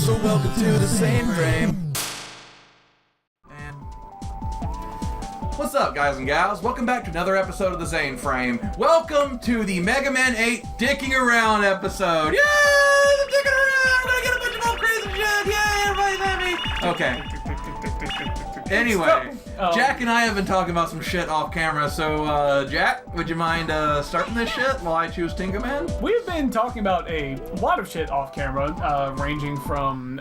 So welcome to the ZaineFrame. And what's up, guys and gals? Welcome back to another episode of the ZaineFrame. Welcome to the Mega Man 8 Dicking Around episode. Yay! I'm dicking around! We're gonna get a bunch of old crazy shit! Yay! Everybody's happy! Okay. Anyway, Jack and I have been talking about some shit off camera, so Jack, would you mind starting this shit while I choose Tinkerman? We've been talking about a lot of shit off camera, ranging from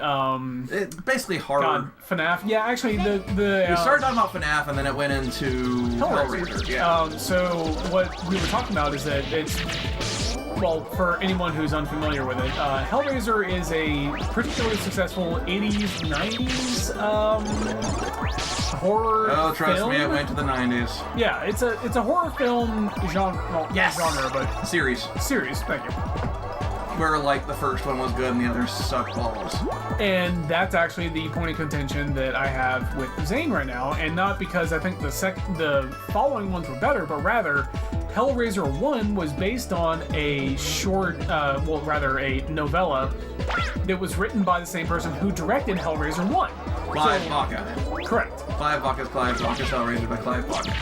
basically horror. God, FNAF. Yeah, actually, the we started talking about FNAF and then it went into Hellraiser. Yeah. So what we were talking about is that it's, well, for anyone who's unfamiliar with it, Hellraiser is a particularly successful 80s, 90s horror Oh, trust film. me, it went to the 90s. Yeah, it's a horror film genre, well, Yes. not genre, but Series. thank you. Where, like, the first one was good and the others sucked balls. And that's actually the point of contention that I have with Zane right now, and not because I think the following ones were better, but rather Hellraiser 1 was based on a short, a novella that was written by the same person who directed Hellraiser 1. Clive Baca. Correct. Clive Baca's Hellraiser by Clive Baca.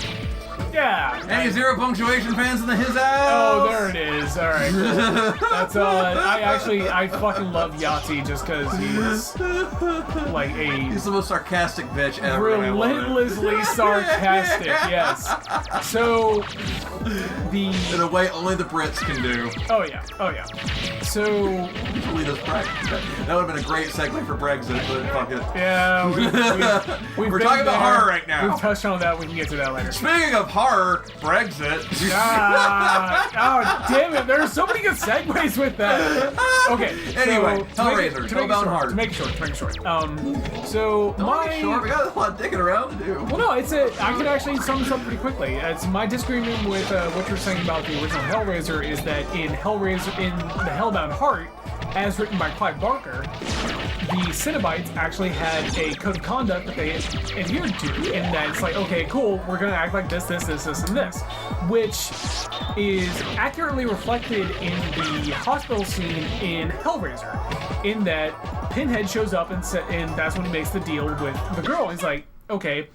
Yeah. Any Zero Punctuation fans in the his house? Oh, there it is. All right, cool. That's I fucking love Yahtzee just because he's like He's the most sarcastic bitch ever. relentlessly sarcastic. Yes. So in a way only the Brits can do. Oh yeah. So That would have been a great segue for Brexit, but fuck it. yeah, We're talking about horror right now. We've touched on that. We can get to that later. Speaking of horror, Brexit. Oh damn it! There are so many good segues with that. Okay. Anyway, Hellraiser, Hellbound Heart. To make it short. We got a lot of dicking around to do. Well, no, I can actually sum this up pretty quickly. It's my disagreement with what you're saying about the original Hellraiser is that in the Hellbound Heart, as written by Clive Barker, the Cenobites actually had a code of conduct that they adhered to, and that it's like, okay, cool, we're gonna act like this, and this, which is accurately reflected in the hospital scene in Hellraiser, in that Pinhead shows up and that's when he makes the deal with the girl. He's like, okay,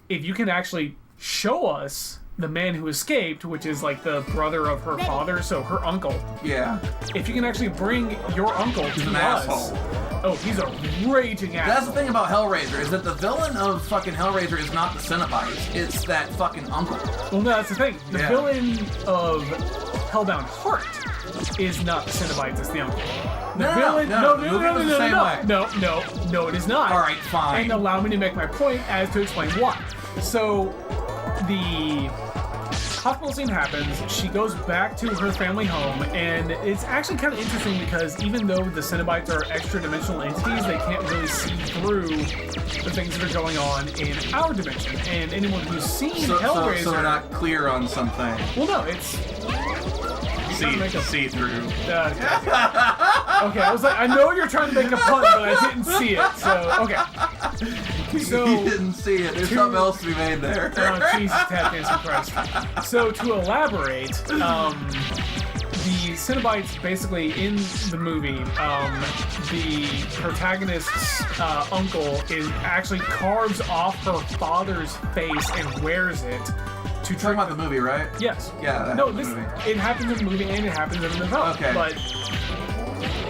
if you can actually show us the man who escaped, which is like the brother of her father, so her uncle. Yeah. If you can actually bring your uncle to an us. asshole. Oh, he's a raging asshole. That's the thing about Hellraiser, is that the villain of fucking Hellraiser is not the Cenobites, it's that fucking uncle. Well, no, that's the thing. The villain of Hellbound Heart is not the Cenobites, it's the uncle. No, it is not. Alright, fine. And allow me to make my point as to explain why. So, the hospital scene happens, she goes back to her family home, and it's actually kind of interesting because even though the Cenobites are extra-dimensional entities, they can't really see through the things that are going on in our dimension. And anyone who's seen Hellraiser... So they're not clear on something. Well, no, it's... See through. Okay, I was like, I know you're trying to make a pun, but I didn't see it, so, okay. So, you didn't see it. There's something else to be made there. Oh, Jesus, tap dancing Christ. So, to elaborate, the Cenobites, basically, in the movie, the protagonist's uncle actually carves off her father's face and wears it. You're talking about the movie, right? Yes. Yeah. It happens in the movie and it happens in the novella. Okay. But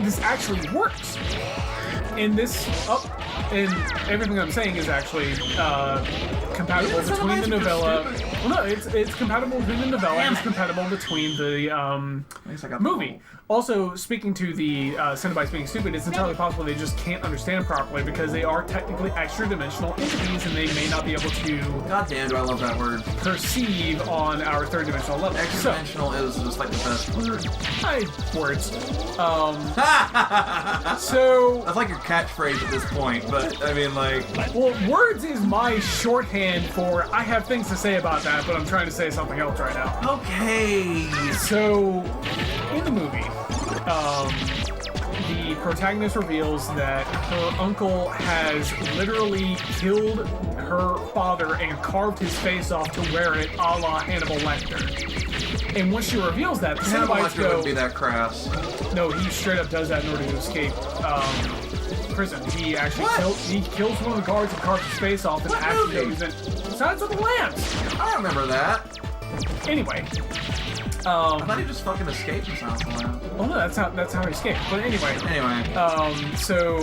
this actually works. And and everything I'm saying is actually compatible between the novella. Well, no, it's compatible between the novella and it's compatible between the movie. Also, speaking to the Cenobites being stupid, it's entirely possible they just can't understand properly because they are technically extra-dimensional entities and they may not be able to... God damn, do I love that word. ...perceive on our third-dimensional level. Extra-dimensional is just like the best word. Words. So... That's like your catchphrase at this point, but, I mean, like... Well, words is my shorthand for I have things to say about that, but I'm trying to say something else right now. Okay. So, in the movie... the protagonist reveals that her uncle has literally killed her father and carved his face off to wear it, a la Hannibal Lecter. And once she reveals that, the Hannibal Cenobites Lecter go... wouldn't be that crass. No, he straight up does that in order to escape prison. He actually kills one of the guards and carves his face off and actually goes in. Silence of the Lambs! I remember that. Anyway. I thought he just fucking escaped from Silence of the Lambs. Well, no, that's how he escaped. But anyway. So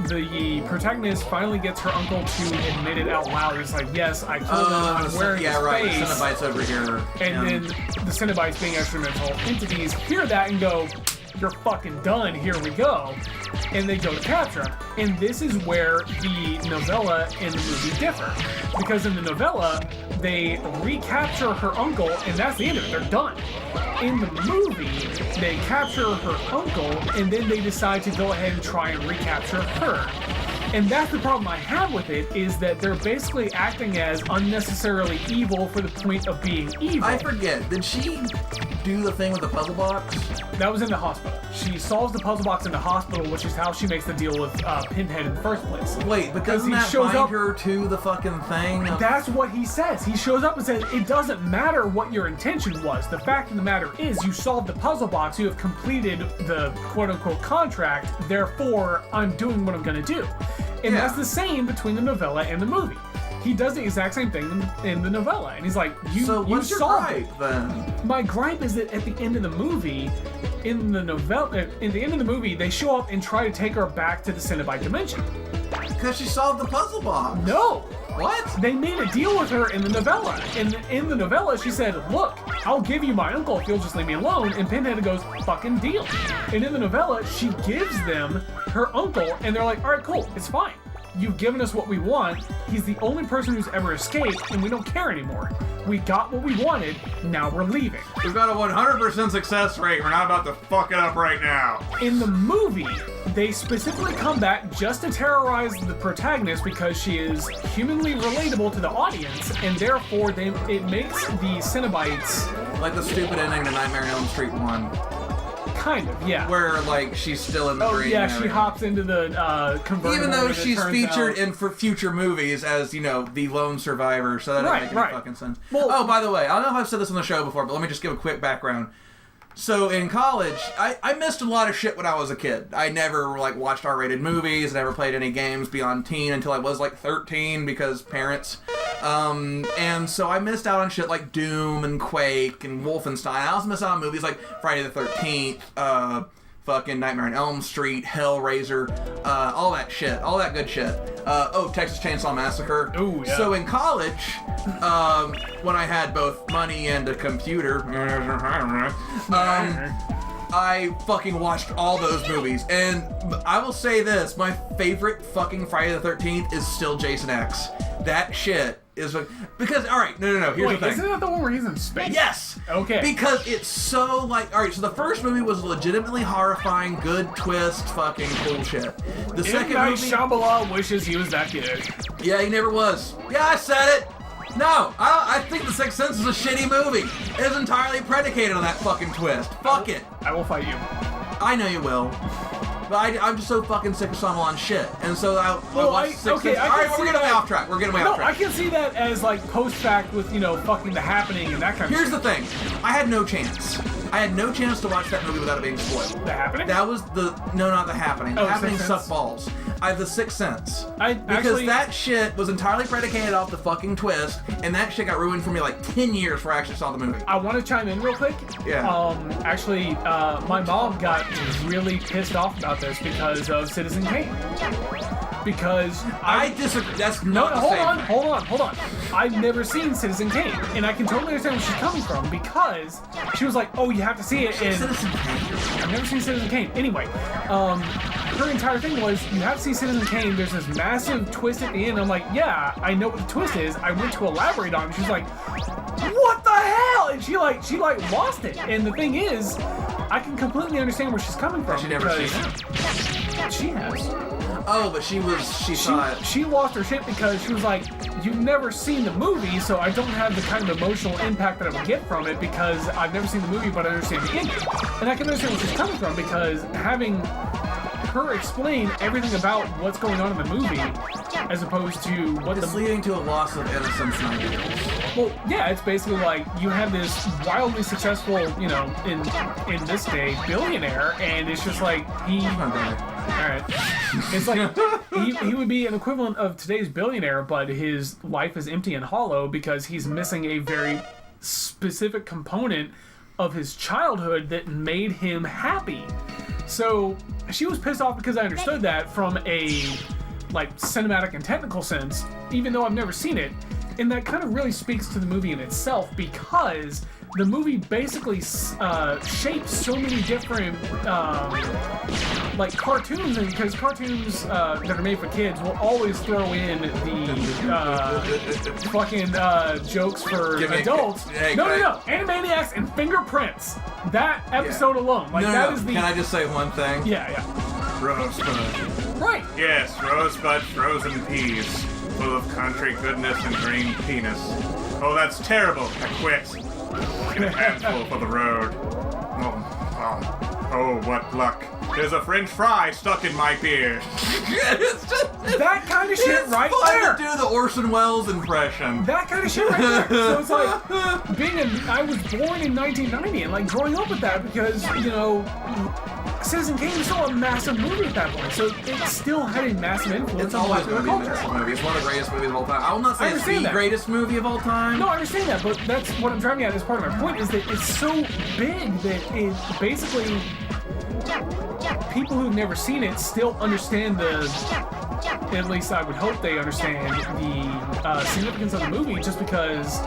the protagonist finally gets her uncle to admit it out loud. He's like, yes, I killed him. I'm wearing his face. The Cenobites over here. And then the Cenobites, being extra-mental entities, hear that and go, you're fucking done, here we go. And they go to capture him. And this is where the novella and the movie differ. Because in the novella, they recapture her uncle, and that's the end of it. They're done. In the movie, they capture her uncle, and then they decide to go ahead and try and recapture her. And that's the problem I have with it, is that they're basically acting as unnecessarily evil for the point of being evil. I forget, did she do the thing with the puzzle box? That was in the hospital. She solves the puzzle box in the hospital, which is how she makes the deal with Pinhead in the first place. Wait, but doesn't that bind her to the fucking thing? That's what he says. He shows up and says, it doesn't matter what your intention was. The fact of the matter is you solved the puzzle box, you have completed the quote-unquote contract, therefore I'm doing what I'm going to do. And that's the same between the novella and the movie. He does the exact same thing in the novella, and he's like, so what's your gripe, then? My gripe is that at the end of the movie, in the end of the movie, they show up and try to take her back to the Cenobite dimension. Because she solved the puzzle box. No. What? They made a deal with her in the novella. And in the novella, she said, look, I'll give you my uncle if you'll just leave me alone. And Pinhead goes, fucking deal. And in the novella, she gives them her uncle, and they're like, all right, cool, it's fine. You've given us what we want. He's the only person who's ever escaped, and we don't care anymore. We got what we wanted, now we're leaving. We've got a 100% success rate. We're not about to fuck it up right now. In the movie, they specifically come back just to terrorize the protagonist because she is humanly relatable to the audience, and therefore it makes the Cenobites... Like the stupid ending to Nightmare on Elm Street 1. Kind of, yeah. Where, like, she's still in the dream. Yeah, she hops into the convertible. Even though she's featured in future movies as, you know, the lone survivor, so that doesn't make any fucking sense. Well, by the way, I don't know if I've said this on the show before, but let me just give a quick background. So in college, I missed a lot of shit when I was a kid. I never, like, watched R-rated movies, never played any games beyond teen until I was, like, 13 because parents. And so I missed out on shit like Doom and Quake and Wolfenstein. I also missed out on movies like Friday the 13th, fucking Nightmare on Elm Street, Hellraiser, all that shit, all that good shit. Texas Chainsaw Massacre. Ooh, yeah. So in college, when I had both money and a computer, I fucking watched all those movies. And I will say this, my favorite fucking Friday the 13th is still Jason X. That shit is because here's the thing. Isn't that the one where he's in space? Yes. Okay. Because it's so like, all right. So the first movie was legitimately horrifying, good twist, fucking cool shit. The second movie, Shyamalan wishes he was that good. Yeah, he never was. Yeah, I said it. No, I think The Sixth Sense is a shitty movie. It is entirely predicated on that fucking twist. Fuck it. I will fight you. I know you will. But I'm just so fucking sick of Shyamalan shit. And so I watched Sixth Sense. Alright, we're getting way off track. We're getting way off track. I can see that as like post-fact with, fucking The Happening and that kind of Here's shit. the thing. I had no chance. I had no chance to watch that movie without it being spoiled. The Happening? That was no, not The Happening. The Happening sucked balls. I have The Sixth Sense. Because that shit was entirely predicated off the fucking twist, and that shit got ruined for me like 10 years before I actually saw the movie. I want to chime in real quick. Yeah. My mom got really pissed off about this because of Citizen Kane. Because I disagree. That's not the same thing. Hold on. I've never seen Citizen Kane, and I can totally understand where she's coming from because she was like, "Oh, you have to see it." And Citizen Kane. I've never seen Citizen Kane. Anyway, her entire thing was, you have to see Citizen Kane. There's this massive twist at the end. I'm like, yeah, I know what the twist is. I went to elaborate on it. She's like, what the hell? And she lost it. And the thing is, I can completely understand where she's coming from. She never seen it. She has. Oh, but she saw it. She lost her shit because she was like, you've never seen the movie, so I don't have the kind of emotional impact that I would get from it because I've never seen the movie, but I understand the ending. And I can understand where she's coming from because having her explain everything about what's going on in the movie, as opposed to what It's leading to a loss of innocence and ideals. Well, yeah, it's basically like you have this wildly successful, you know, in this day, billionaire, and it's just like Alright. It's like he would be an equivalent of today's billionaire, but his life is empty and hollow because he's missing a very specific component of his childhood that made him happy. So she was pissed off because I understood that from a like cinematic and technical sense, even though I've never seen it. And that kind of really speaks to the movie in itself because the movie basically shapes so many different like cartoons, and because cartoons that are made for kids will always throw in the fucking jokes for adults. No, Animaniacs and Fingerprints. That episode alone, like that is the. Can I just say one thing? Yeah. Rosebud. Right. Yes, Rosebud frozen peas, full of country goodness and green penis. Oh, that's terrible. I quit. And a handful for the road. Oh, what luck. There's a French fry stuck in my beard. That kind of shit right there. To do the Orson Welles impression. That kind of shit right there. So it's like I was born in 1990 and like growing up with that because, you know, Citizen Kane was still a massive movie at that point, so it still had a massive influence It's on always popular going to be a culture. massive movie. It's one of the greatest movies of all time. I will not say it's the greatest movie of all time. No, I understand that, but that's what I'm driving at as part of my point, is that it's so big that it basically, people who've never seen it still understand at least I would hope they understand the significance of the movie, just because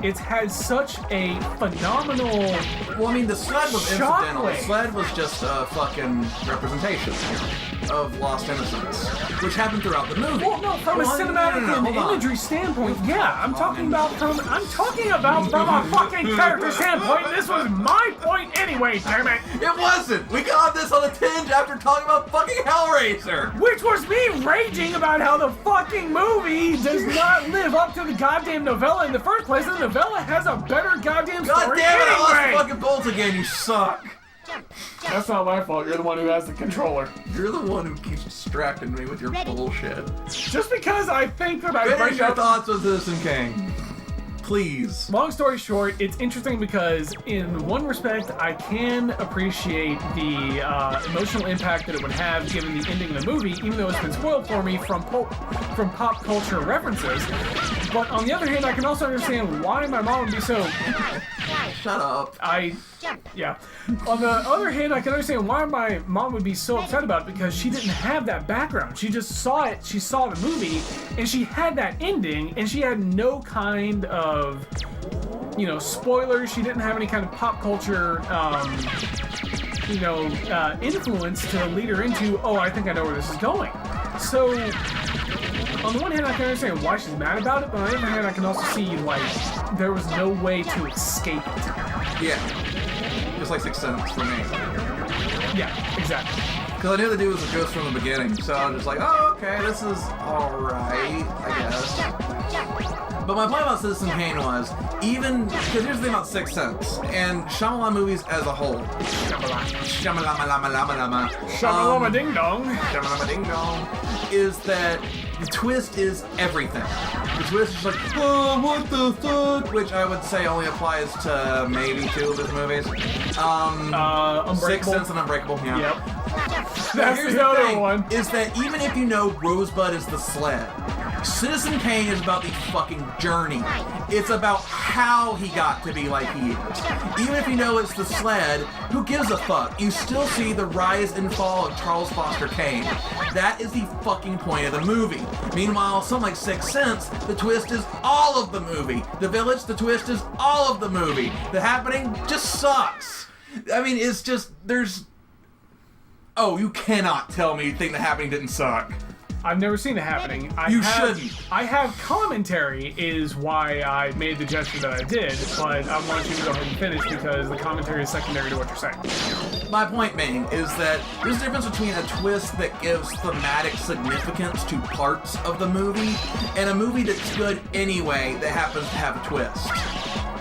it's had such a phenomenal. Well, I mean, the sled was incidental. The shockwave. sled was just a fucking representation of lost innocence, which happened throughout the movie. Well, no, from a cinematic and imagery standpoint, yeah. I'm talking about from a fucking character standpoint. This was my point anyway, damn it. It wasn't. We got this on a tinge after talking about fucking Hellraiser. Which was me raging about how the fucking movie does not live up to the goddamn novella in the first place, and the novella has a better goddamn God story damn it! I lost the anyway. fucking bolt again. You suck. That's not my fault. You're the one who has the controller. You're the one who keeps distracting me with your bullshit. Just because I think that I Finish bring your up. thoughts on Citizen Kane, please. Long story short, it's interesting because in one respect, I can appreciate the emotional impact that it would have given the ending of the movie, even though it's been spoiled for me from pop culture references. But on the other hand, I can also understand why my mom would be so... Shut up. Yeah. On the other hand, I can understand why my mom would be so upset about it, because she didn't have that background. She just saw it, she saw the movie, and she had that ending, and she had no kind of, you know, spoilers. She didn't have any kind of pop culture, influence to lead her into, oh, I think I know where this is going. So, on the one hand, I can understand why she's mad about it, but on the other hand, I can also see, like, there was no way to escape it. Yeah. Just like Sixth Sense for me. Yeah, exactly. Because I knew the dude was a ghost from the beginning, so I was just like, oh, okay, this is alright, I guess. But my point about Citizen Kane was, even, because here's the thing about Sixth Sense, and Shyamalan movies as a whole. Shyamalama. Shamalama ding dong. Shamalama ding dong. Is that the twist is everything. The twist is like, oh, what the fuck? Which I would say only applies to maybe 2 of his movies. Unbreakable. Sixth Sense and Unbreakable, yeah. Yep. Now, That's here's the other thing, one. is that even if you know Rosebud is the sled, Citizen Kane is about the fucking journey. It's about how he got to be like he is. Even if you know it's the sled, who gives a fuck? You still see the rise and fall of Charles Foster Kane. That is the fucking point of the movie. Meanwhile, something like Sixth Sense, the twist is all of the movie. The Village, the twist is all of the movie. The Happening just sucks. I mean, it's just, there's... Oh, you cannot tell me you think The Happening didn't suck. I've never seen The Happening. Shouldn't. I have commentary is why I made the gesture that I did, but I want you to go ahead and finish because the commentary is secondary to what you're saying. My point being is that there's a difference between a twist that gives thematic significance to parts of the movie and a movie that's good anyway that happens to have a twist.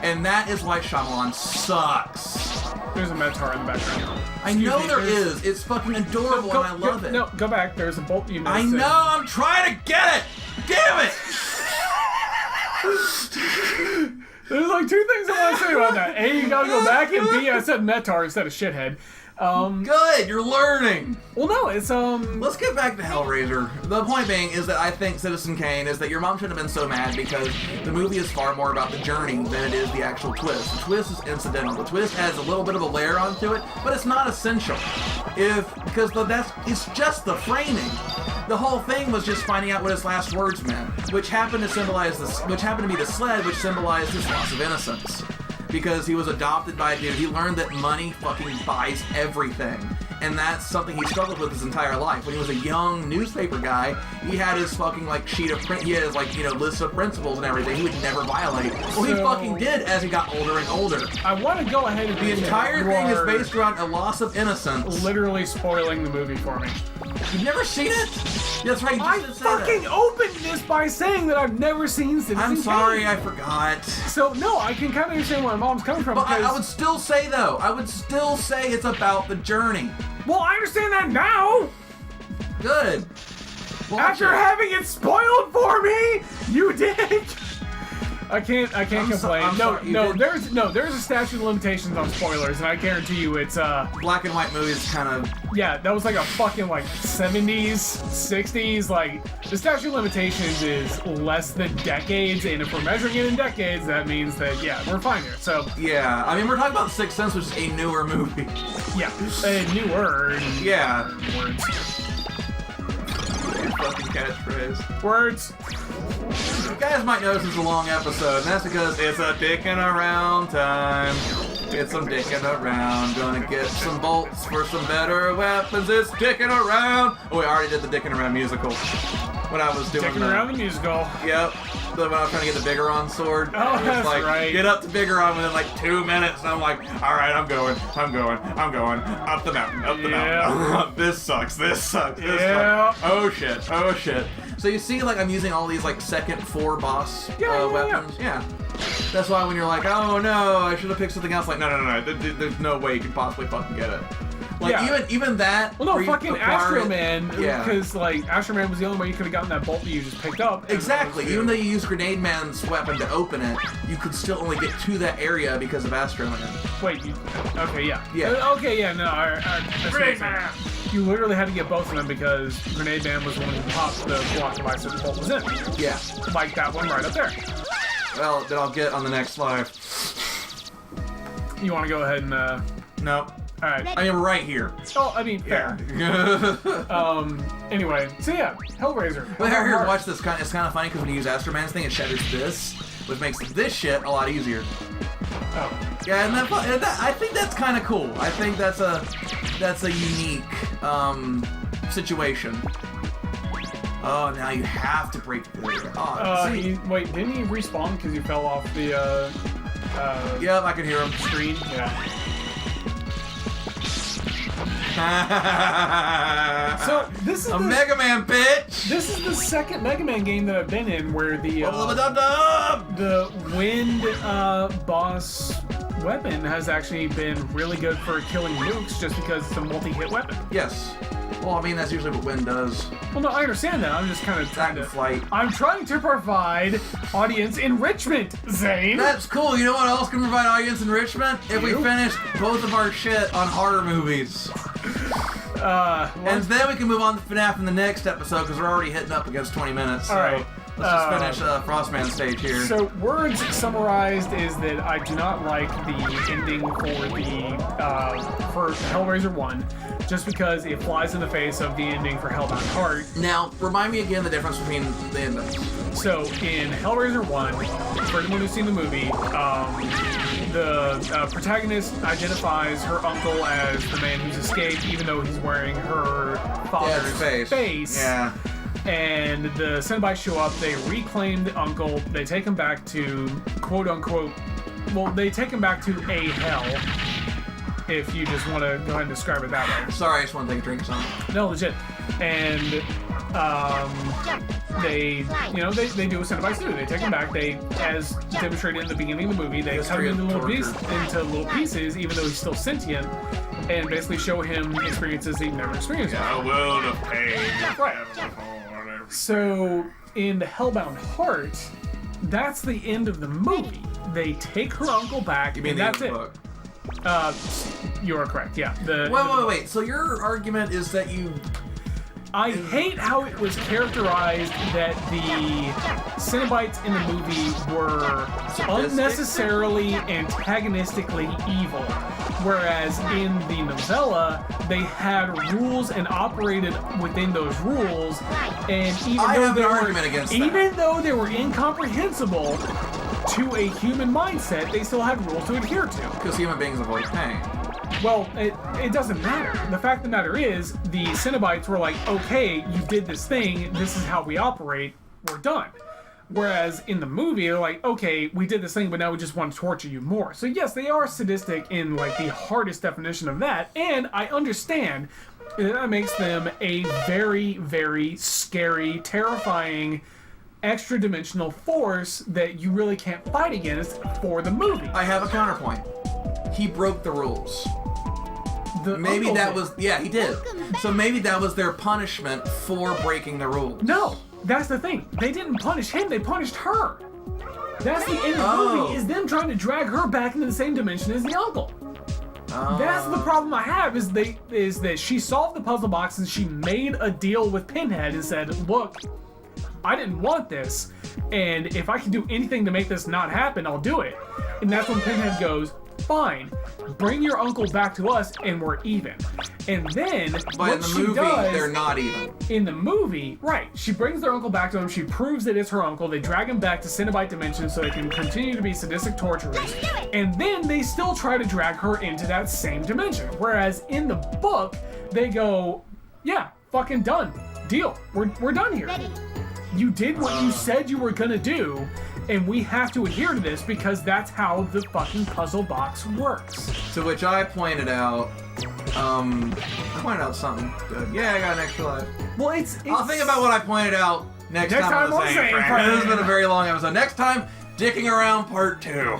And that is why Shyamalan sucks. There's a Minotaur in the background. I know there is. It's fucking adorable and I love it. No, go back. There's a bolt you missed. I know. I'm trying to get it. damn it! There's like two things I want to say about that. A, you gotta go back, and B, I said Metar instead of shithead. Good, you're learning. Well, no, it's Let's get back to Hellraiser. The point being is that I think Citizen Kane is that your mom shouldn't have been so mad because the movie is far more about the journey than it is the actual twist. The twist is incidental. The twist has a little bit of a layer onto it, but it's not essential. It's just the framing. The whole thing was just finding out what his last words meant, which happened to be the sled, which symbolized his loss of innocence. Because he was adopted by a dude. He learned that money fucking buys everything. And that's something he struggled with his entire life. When he was a young newspaper guy, he had his fucking sheet of print. He had his list of principles and everything he would never violate. Well, he fucking did as he got older and older. I want to go ahead and the entire thing is based around a loss of innocence. Literally spoiling the movie for me. You've never seen it? That's right. I fucking opened this by saying that I've never seen Citizen Kane. I'm sorry, I forgot. So no, I can kind of understand where my mom's coming from. But I would still say it's about the journey. Well, I understand that now. Good. After having it spoiled for me, you did. I can't complain. There's a statute of limitations on spoilers, and I guarantee you it's black and white movies kind of. Yeah, that was like a fucking 70s, 60s. The statute of limitations is less than decades, and if we're measuring it in decades, that means that we're fine here. So yeah, I mean we're talking about Sixth Sense, which is a newer movie. Yeah, a newer. Yeah. Words. Fucking catchphrase. Words. You guys might notice it's a long episode, and that's because it's a dicking around time. Get some dicking around. Gonna get some bolts for some better weapons. It's dicking around. Oh, we already did the dicking around musical. When I was doing dicking around the musical. Yep. When I was trying to get the Bigeron sword. Oh, that's right. Get up to Bigeron within 2 minutes, and I'm like, all right, I'm going. Up the mountain. This sucks. Oh shit. So you see, I'm using all these second floor boss weapons. Yeah. That's why when you're like, oh no, I should have picked something else. No. There's no way you can possibly fucking get it. Even that. Well, no, fucking Astro Man. Yeah. Because Astro Man was the only way you could have gotten that bolt that you just picked up. Exactly. Even though you use Grenade Man's weapon to open it, you could still only get to that area because of Astro Man. Wait. Okay. Yeah. Yeah. Okay. Yeah. No. Grenade Man. You literally had to get both of them because Grenade Man was the one who popped the block device that the bolt was in. Yeah. Like that one right up there. Well, then I'll get on the next slide. You want to go ahead and No. All right. I am right here. Oh, I mean, fair. Anyway, so yeah, Hellraiser. But here, watch this. It's kind of funny because when you use Astro Man's thing, it shatters this, which makes this shit a lot easier. Oh. Yeah, and I think that's kind of cool. I think that's a unique situation. Oh, now you have to break through. Wait, didn't he respawn because he fell off the? Yep, I can hear him. Screen. Yeah. So this is Mega Man, bitch. This is the second Mega Man game that I've been in where the wind boss weapon has actually been really good for killing nukes just because it's a multi-hit weapon. Yes. Well, I mean that's usually what wind does. Well, no, I understand that. I'm just kind of trying to flight. I'm trying to provide audience enrichment, Zane. That's cool. You know what else can provide audience enrichment? If we finish both of our shit on horror movies. And then we can move on to FNAF in the next episode because we're already hitting up against 20 minutes. So all right. Let's just finish Frostman stage here. So, words summarized is that I do not like the ending for Hellraiser 1, just because it flies in the face of the ending for Hellbound Heart. Now, remind me again the difference between the endings. So, in Hellraiser 1, for anyone who's seen the movie, the protagonist identifies her uncle as the man who's escaped, even though he's wearing her father's face. Yeah. And the Cenobites show up, they reclaim the uncle, they take him back to, quote-unquote, well, they take him back to a hell, if you just want to go ahead and describe it that way. Sorry, I just want to take a drink or something. No, legit. And, they do what Cenobites do. They take him back, they, as demonstrated in the beginning of the movie, they cut him into little pieces, even though he's still sentient, and basically show him experiences he'd never experienced. A world of pain. Right. So, in the Hellbound Heart, that's the end of the movie. They take her uncle back, You mean and the that's it. book? You are correct. Yeah. Wait. So your argument is that I hate how it was characterized that the Cenobites in the movie were unnecessarily antagonistically evil, whereas in the novella they had rules and operated within those rules, and even though they were incomprehensible to a human mindset, they still had rules to adhere to. Because human beings avoid pain. Well, it doesn't matter. The fact of the matter is, the Cenobites were like, okay, you did this thing, this is how we operate, we're done. Whereas in the movie, they're like, okay, we did this thing, but now we just want to torture you more. So yes, they are sadistic in like the hardest definition of that, and I understand that makes them a very, very scary, terrifying, extra-dimensional force that you really can't fight against for the movie. I have a counterpoint. He broke the rules. Maybe that was... Yeah, he did. So maybe that was their punishment for breaking the rules. No, that's the thing. They didn't punish him, they punished her. That's the end of the movie, is them trying to drag her back into the same dimension as the uncle. That's the problem I have, is that she solved the puzzle box and she made a deal with Pinhead and said, look, I didn't want this, and if I can do anything to make this not happen, I'll do it. And that's when Pinhead goes, fine, bring your uncle back to us and we're even. And then, but in the movie, they're not even. In the movie, right, she brings their uncle back to him, she proves that it's her uncle, they drag him back to Cenobite Dimension so they can continue to be sadistic torturers, and then they still try to drag her into that same dimension. Whereas in the book, they go, yeah, fucking done. Deal. We're done here. You did what you said you were gonna do, and we have to adhere to this because that's how the fucking puzzle box works. To which I pointed out, something good. Yeah, I got an extra life. Well, I'll think about what I pointed out next time on the ZaineFrame. This has been a very long episode. Next time, Dicking Around Part 2.